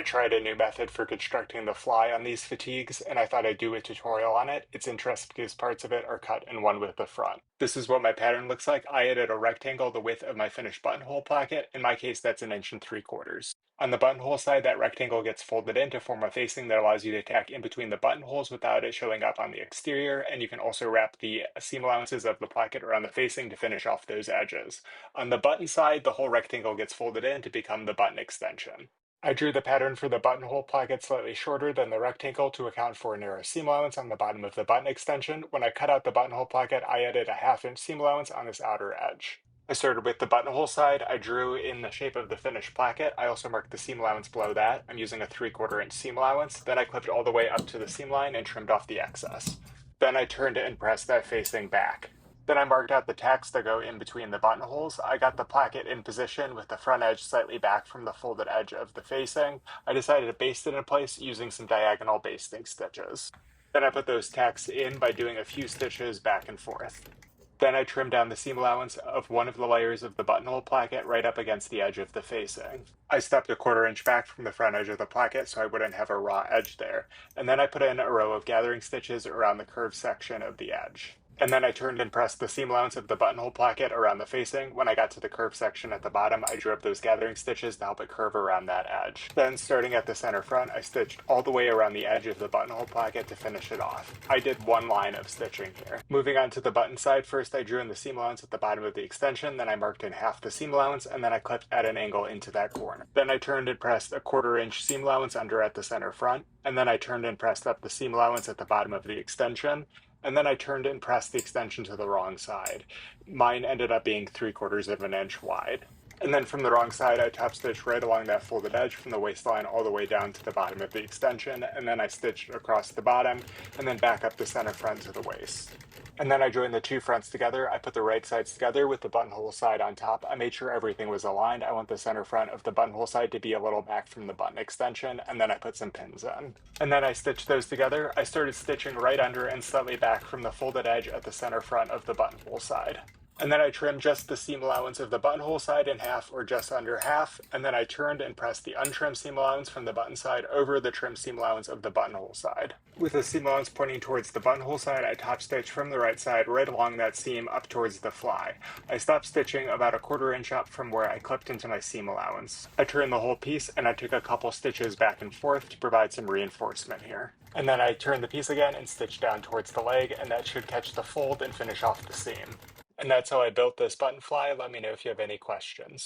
tried a new method for constructing the fly on these fatigues, and I thought I'd do a tutorial on it. It's interesting because parts of it are cut in one with the front. This is what my pattern looks like. I added a rectangle the width of my finished buttonhole pocket. In my case, that's 1.75 inches. On the buttonhole side, that rectangle gets folded in to form a facing that allows you to tack in between the buttonholes without it showing up on the exterior, and you can also wrap the seam allowances of the pocket around the facing to finish off those edges. On the button side, the whole rectangle gets folded in to become the button extension. I drew the pattern for the buttonhole pocket slightly shorter than the rectangle to account for a narrow seam allowance on the bottom of the button extension. When I cut out the buttonhole pocket, I added a 1/2 inch seam allowance on this outer edge. I started with the buttonhole side. I drew in the shape of the finished placket. I also marked the seam allowance below that. I'm using a 3/4 inch seam allowance. Then I clipped all the way up to the seam line and trimmed off the excess. Then I turned it and pressed that facing back. Then I marked out the tacks that go in between the buttonholes. I got the placket in position with the front edge slightly back from the folded edge of the facing. I decided to baste it in place using some diagonal basting stitches. Then I put those tacks in by doing a few stitches back and forth. Then I trimmed down the seam allowance of one of the layers of the buttonhole placket right up against the edge of the facing. I stepped a 1/4 inch back from the front edge of the placket so I wouldn't have a raw edge there. And then I put in a row of gathering stitches around the curved section of the edge. And then I turned and pressed the seam allowance of the buttonhole placket around the facing. When I got to the curved section at the bottom, I drew up those gathering stitches to help it curve around that edge. Then, starting at the center front, I stitched all the way around the edge of the buttonhole placket to finish it off. I did one line of stitching here. Moving on to the button side, first I drew in the seam allowance at the bottom of the extension, then I marked in half the seam allowance, and then I clipped at an angle into that corner. Then I turned and pressed a 1/4 inch seam allowance under at the center front, and then I turned and pressed up the seam allowance at the bottom of the extension, and then I turned and pressed the extension to the wrong side. Mine ended up being 3/4 inch wide. And then from the wrong side, I top stitched right along that folded edge from the waistline all the way down to the bottom of the extension, and then I stitched across the bottom, and then back up the center front to the waist. And then I joined the two fronts together. I put the right sides together with the buttonhole side on top. I made sure everything was aligned. I want the center front of the buttonhole side to be a little back from the button extension, and then I put some pins in. And then I stitched those together. I started stitching right under and slightly back from the folded edge at the center front of the buttonhole side. And then I trimmed just the seam allowance of the buttonhole side in half or just under half, and then I turned and pressed the untrimmed seam allowance from the button side over the trimmed seam allowance of the buttonhole side. With the seam allowance pointing towards the buttonhole side, I top stitched from the right side right along that seam up towards the fly. I stopped stitching about a 1/4 inch up from where I clipped into my seam allowance. I turned the whole piece and I took a couple stitches back and forth to provide some reinforcement here. And then I turned the piece again and stitched down towards the leg, and that should catch the fold and finish off the seam. And that's how I built this button fly. Let me know if you have any questions.